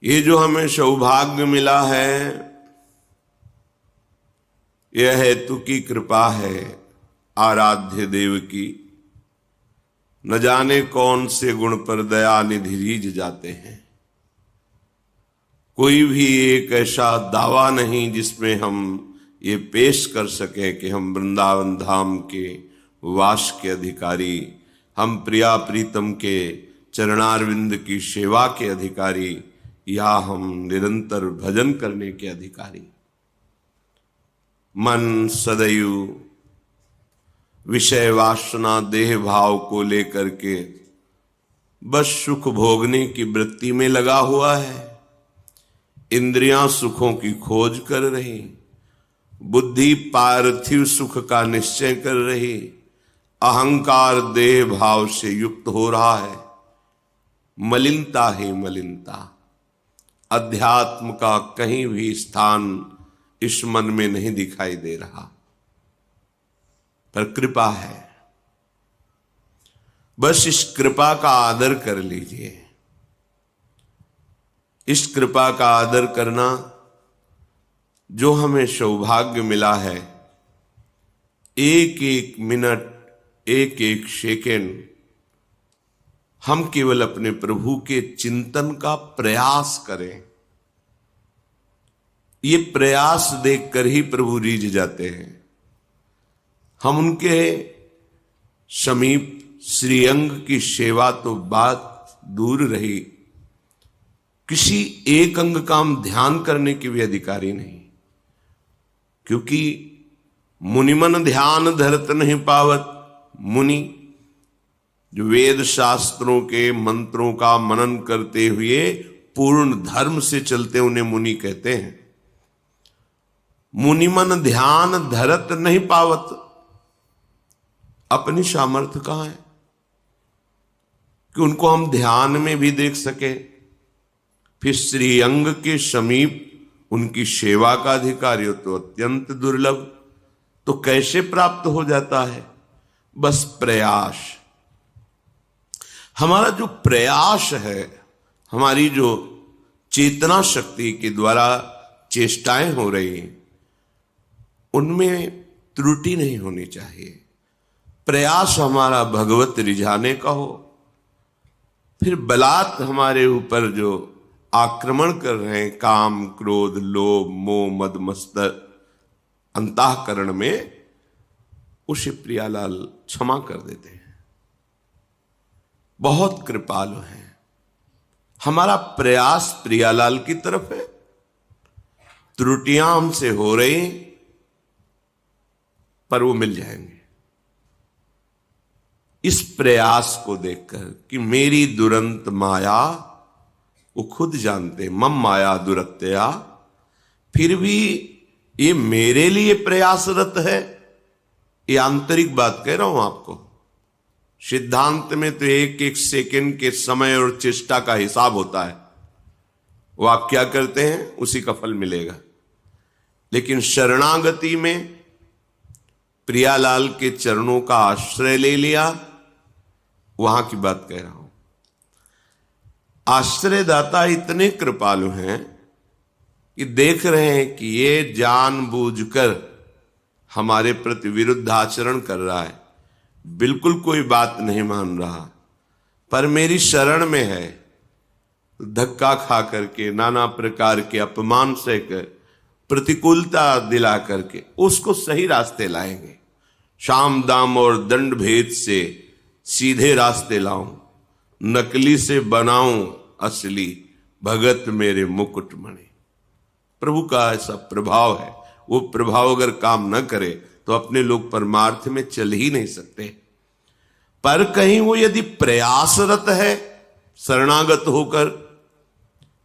ये जो हमें सौभाग्य मिला है, यह हेतु की कृपा है आराध्य देव की। न जाने कौन से गुण पर दया निधि रीझ जाते हैं। कोई भी एक ऐसा दावा नहीं जिसमें हम ये पेश कर सके कि हम वृंदावन धाम के वास के अधिकारी, हम प्रिया प्रीतम के चरणारविंद की सेवा के अधिकारी, या हम निरंतर भजन करने के अधिकारी। मन सदैव विषय वासना देह भाव को लेकर के बस सुख भोगने की वृत्ति में लगा हुआ है। इंद्रियां सुखों की खोज कर रही, बुद्धि पार्थिव सुख का निश्चय कर रही, अहंकार देह भाव से युक्त हो रहा है। मलिनता ही मलिनता, अध्यात्म का कहीं भी स्थान इस मन में नहीं दिखाई दे रहा। पर कृपा है, बस इस कृपा का आदर कर लीजिए। इस कृपा का आदर करना, जो हमें सौभाग्य मिला है, एक एक मिनट, एक एक सेकेंड हम केवल अपने प्रभु के चिंतन का प्रयास करें। ये प्रयास देखकर ही प्रभु रीझ जाते हैं। हम उनके समीप श्रीअंग की सेवा तो बात दूर रही, किसी एक अंग का हम ध्यान करने के भी अधिकारी नहीं। क्योंकि मुनिमन ध्यान धरत नहीं पावत। मुनि जो वेद शास्त्रों के मंत्रों का मनन करते हुए पूर्ण धर्म से चलते, उन्हें मुनि कहते हैं। मुनिमन ध्यान धरत नहीं पावत। अपनी सामर्थ्य कहां है कि उनको हम ध्यान में भी देख सके। फिर श्रीअंग के समीप उनकी सेवा का अधिकारी हो तो अत्यंत दुर्लभ। तो कैसे प्राप्त हो जाता है? बस प्रयास। हमारा जो प्रयास है, हमारी जो चेतना शक्ति के द्वारा चेष्टाएं हो रही, उनमें त्रुटि नहीं होनी चाहिए। प्रयास हमारा भगवत रिझाने का हो। फिर बलात् हमारे ऊपर जो आक्रमण कर रहे हैं, काम क्रोध लोभ मोह मद मत्सर अंतःकरण में, उसे प्रियालाल क्षमा कर देते हैं। बहुत कृपालु हैं। हमारा प्रयास प्रियालाल की तरफ है। त्रुटियां हमसे हो रही, पर वो मिल जाएंगे। इस प्रयास को देखकर कि मेरी दुरंत माया, वो खुद जानते, मम माया दुरत्या, फिर भी ये मेरे लिए प्रयासरत है। ये आंतरिक बात कह रहा हूं आपको। सिद्धांत में तो एक एक सेकंड के समय और चेष्टा का हिसाब होता है। वो आप क्या करते हैं उसी का फल मिलेगा। लेकिन शरणागति में प्रियालाल के चरणों का आश्रय ले लिया, वहां की बात कह रहा हूं। आश्रयदाता इतने कृपालु हैं कि देख रहे हैं कि ये जानबूझकर हमारे प्रति विरुद्ध आचरण कर रहा है, बिल्कुल कोई बात नहीं मान रहा, पर मेरी शरण में है। धक्का खा करके, नाना प्रकार के अपमान सहकर, प्रतिकूलता दिला करके उसको सही रास्ते लाएंगे। शाम दाम और दंड भेद से सीधे रास्ते लाऊं, नकली से बनाऊं असली, भगत मेरे मुकुट मणि। प्रभु का ऐसा प्रभाव है। वो प्रभाव अगर काम न करे तो अपने लोग परमार्थ में चल ही नहीं सकते। पर कहीं वो यदि प्रयासरत है शरणागत होकर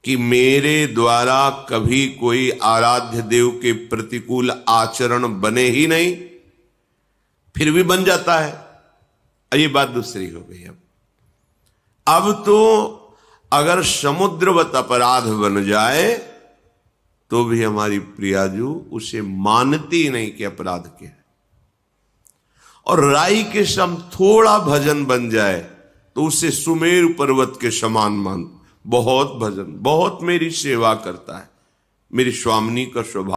कि मेरे द्वारा कभी कोई आराध्य देव के प्रतिकूल आचरण बने ही नहीं, फिर भी बन जाता है। ये बात दूसरी हो गई। अब तो अगर समुद्रवत अपराध बन जाए तो भी हमारी प्रियाजू उसे मानती नहीं कि अपराध क्या है। और राई के सम थोड़ा भजन बन जाए तो उसे सुमेरु पर्वत के समान बहुत भजन, बहुत मेरी सेवा करता है। मेरी स्वामिनी का स्वभाव